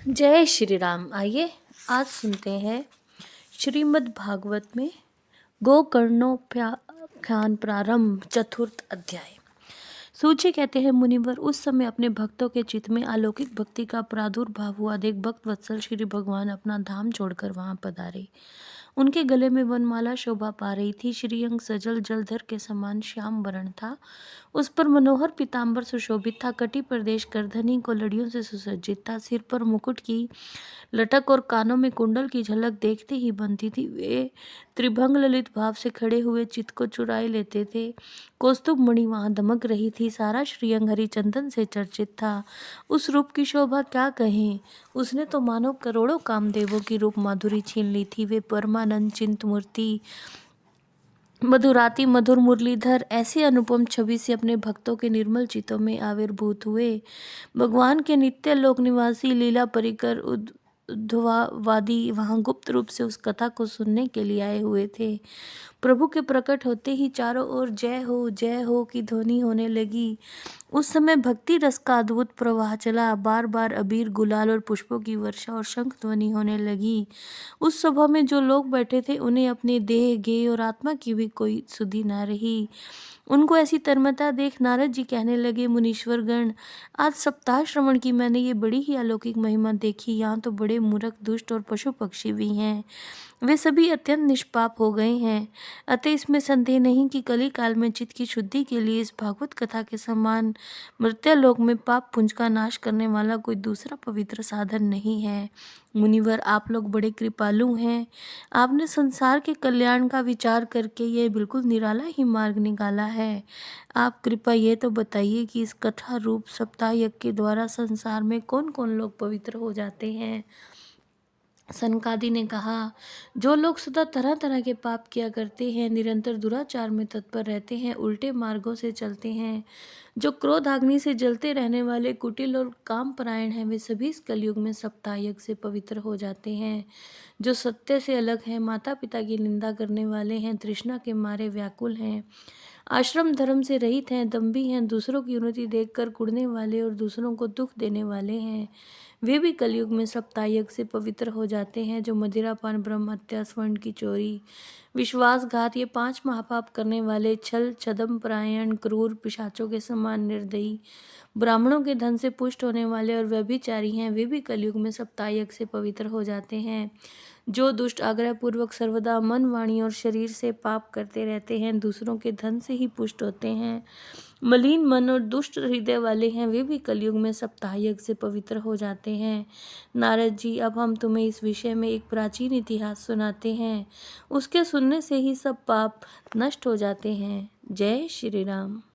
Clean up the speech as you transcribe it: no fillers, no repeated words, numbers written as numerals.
जय श्री राम। आइए आज सुनते हैं श्रीमद् भागवत में गोकर्णोपाख्यान प्रारंभ चतुर्थ अध्याय। सूची कहते हैं, मुनिवर उस समय अपने भक्तों के चित्त में अलौकिक भक्ति का प्रादुर्भाव हुआ। देख भक्त वत्सल श्री भगवान अपना धाम छोड़कर वहां पधारे। उनके गले में वनमाला शोभा पा रही थी। श्रीअंग सजल जलधर के समान श्याम वर्ण था। उस पर मनोहर पीतांबर सुशोभित था। कटी प्रदेश करधनी को लड़ियों से सुसज्जित था। सिर पर मुकुट की लटक और कानों में कुंडल की झलक देखते ही बनती थी। वे त्रिभंग ललित भाव से खड़े हुए चित्त को चुराए लेते थे। कौस्तुभ मणि वहां दमक रही थी। सारा श्रीअंग हरिचंदन से चर्चित था। उस रूप की शोभा क्या कहें। उसने तो मानो करोड़ों कामदेवों की रूप माधुरी छीन ली थी। वे परमानंद चिंत मूर्ति मधुराती मधुर मुरलीधर ऐसी अनुपम छवि से अपने भक्तों के निर्मल चित्तों में आविर्भूत हुए। भगवान के नित्य लोक निवासी लीला परिकर उद्धवावादी वहां गुप्त रूप से उस कथा को सुनने के लिए आए हुए थे। प्रभु के प्रकट होते ही चारों ओर जय हो की ध्वनि होने लगी। उस समय भक्ति रस का अद्भुत प्रवाह चला। बार बार अबीर गुलाल और पुष्पों की वर्षा और शंख ध्वनि होने लगी। उस सभा में जो लोग बैठे थे उन्हें अपने देह गेय और आत्मा की भी कोई सुधि न रही। उनको ऐसी तन्मयता देख नारद जी कहने लगे, मुनीश्वर गण, आज सप्ताह श्रवण की मैंने ये बड़ी ही अलौकिक महिमा देखी। यहाँ तो बड़े मूर्ख दुष्ट और पशु पक्षी भी हैं। वे सभी अत्यंत निष्पाप हो गए हैं। अतः इसमें संदेह नहीं कि कली काल में चित्त की शुद्धि के लिए इस भागवत कथा के समान मर्त्यलोक में पाप पुंज का नाश करने वाला कोई दूसरा पवित्र साधन नहीं है। मुनिवर, आप लोग बड़े कृपालु हैं। आपने संसार के कल्याण का विचार करके यह बिल्कुल निराला ही मार्ग निकाला है। आप कृपया ये तो बताइए कि इस कथा रूप सप्ताह यज्ञ के द्वारा संसार में कौन कौन लोग पवित्र हो जाते हैं। सनकादि ने कहा, जो लोग सदा तरह तरह के पाप किया करते हैं, निरंतर दुराचार में तत्पर रहते हैं, उल्टे मार्गों से चलते हैं, जो क्रोध अग्नि से जलते रहने वाले कुटिल और कामपरायण हैं, वे सभी इस कलयुग में सप्ताह यज्ञ से पवित्र हो जाते हैं। जो सत्य से अलग हैं, माता पिता की निंदा करने वाले हैं, तृष्णा के मारे व्याकुल हैं, आश्रम धर्म से रहित हैं, दम्भी हैं, दूसरों की उन्नति देखकर कुढ़ने वाले और दूसरों को दुख देने वाले हैं, वे भी कलयुग में सप्ताह यज्ञ से पवित्र हो जाते हैं। जो मदिरापान, ब्रह्म हत्या, स्वर्ण की चोरी, विश्वासघात, ये 5 महापाप करने वाले, छल छदम परायण, क्रूर, पिशाचों के समान निर्दयी, ब्राह्मणों के धन से पुष्ट होने वाले और व्यभिचारी हैं, वे भी कलयुग में सप्ताह यज्ञ से पवित्र हो जाते हैं। जो दुष्ट आग्रह पूर्वक सर्वदा मन, वाणी और शरीर से पाप करते रहते हैं, दूसरों के धन से ही पुष्ट होते हैं, मलिन मन और दुष्ट हृदय वाले हैं, वे भी कलयुग में सप्ताह यज्ञ से पवित्र हो जाते हैं। नारद जी, अब हम तुम्हें इस विषय में एक प्राचीन इतिहास सुनाते हैं। उसके सुनने से ही सब पाप नष्ट हो जाते हैं। जय श्री राम।